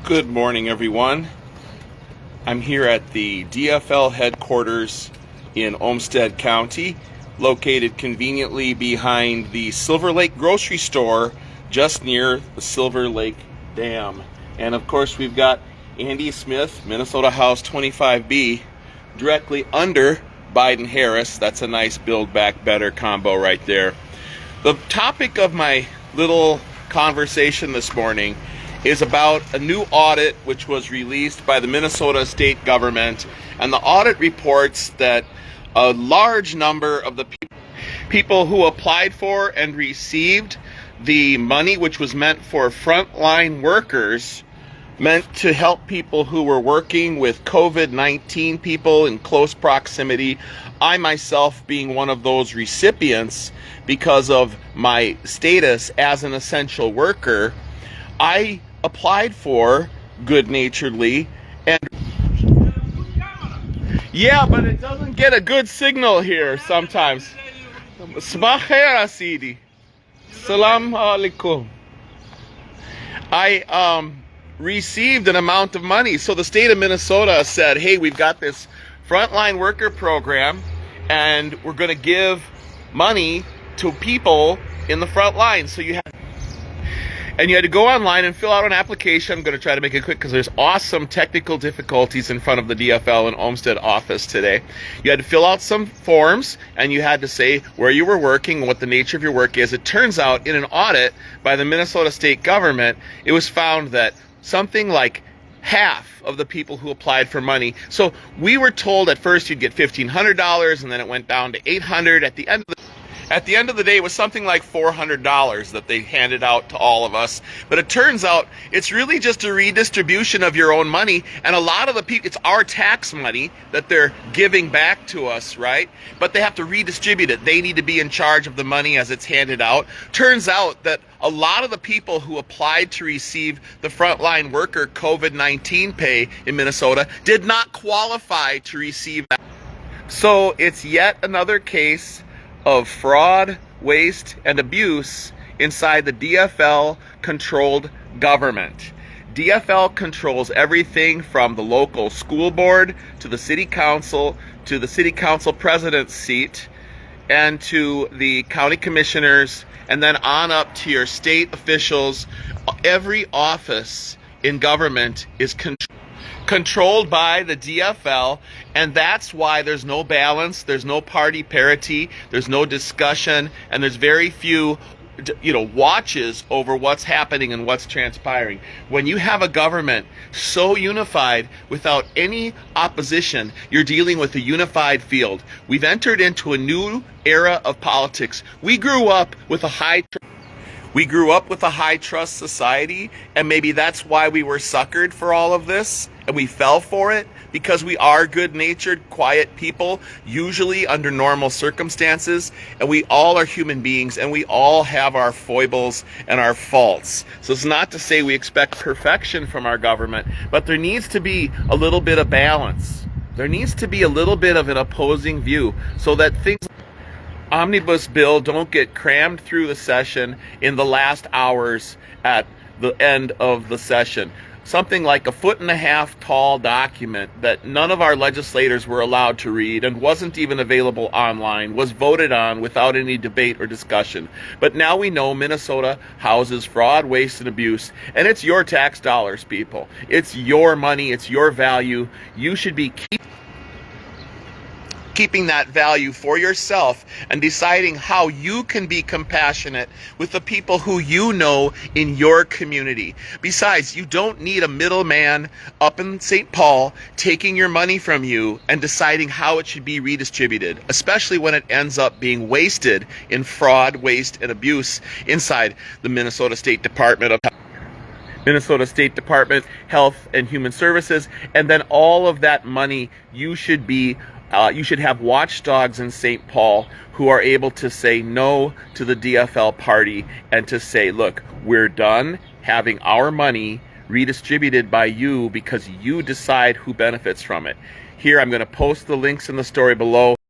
Good morning, everyone. I'm here at the DFL headquarters in Olmsted County, located conveniently behind the Silver Lake grocery store just near the Silver Lake Dam. And of course, we've got Andy Smith, Minnesota House 25B, directly under Biden-Harris. That's a nice Build Back Better combo right there. The topic of my little conversation this morning is about a new audit which was released by the Minnesota state government, and the audit reports that a large number of the people who applied for and received the money which was meant for frontline workers, meant to help people who were working with COVID-19 people in close proximity. I myself being one of those recipients because of my status as an essential worker, I applied for good-naturedly, and yeah, but it doesn't get a good signal here sometimes. Sabah khair Sidi. Salam alaikum. I received an amount of money. So the state of Minnesota said, hey, we've got this frontline worker program and we're going to give money to people in the front line. So you had to go online and fill out an application. I'm going to try to make it quick because there's awesome technical difficulties in front of the DFL and Olmsted office today. You had to fill out some forms, and you had to say where you were working and what the nature of your work is. It turns out in an audit by the Minnesota state government, it was found that something like half of the people who applied for money. So we were told at first you'd get $1,500, and then it went down to $800. At the end of the day, it was something like $400 that they handed out to all of us. But it turns out it's really just a redistribution of your own money. And a lot of the people, it's our tax money that they're giving back to us, right? But they have to redistribute it. They need to be in charge of the money as it's handed out. Turns out that a lot of the people who applied to receive the frontline worker COVID-19 pay in Minnesota did not qualify to receive that. So it's yet another case of fraud, waste, and abuse inside the DFL-controlled government. DFL controls everything from the local school board to the city council president's seat and to the county commissioners, and then on up to your state officials. Every office in government is controlled by the DFL, and that's why there's no balance, there's no party parity, there's no discussion, and there's very few watches over what's happening and what's transpiring. When you have a government so unified without any opposition, you're dealing with a unified field. We've entered into a new era of politics. We grew up with a high trust society, and maybe that's why we were suckered for all of this, and we fell for it, because we are good-natured, quiet people, usually under normal circumstances, and we all are human beings, and we all have our foibles and our faults. So it's not to say we expect perfection from our government, but there needs to be a little bit of balance. There needs to be a little bit of an opposing view so that things omnibus bill don't get crammed through the session in the last hours at the end of the session. Something like a 1.5 foot tall document that none of our legislators were allowed to read and wasn't even available online was voted on without any debate or discussion. But now we know Minnesota houses fraud, waste, and abuse, and it's your tax dollars, people. It's your money, it's your value. You should be keeping that value for yourself and deciding how you can be compassionate with the people who you know in your community. Besides, you don't need a middleman up in St. Paul taking your money from you and deciding how it should be redistributed, especially when it ends up being wasted in fraud, waste, and abuse inside the Minnesota State Department of Health and Human Services. And then all of that money, you should have watchdogs in St. Paul who are able to say no to the DFL party and to say, look, we're done having our money redistributed by you because you decide who benefits from it. Here, I'm going to post the links in the story below.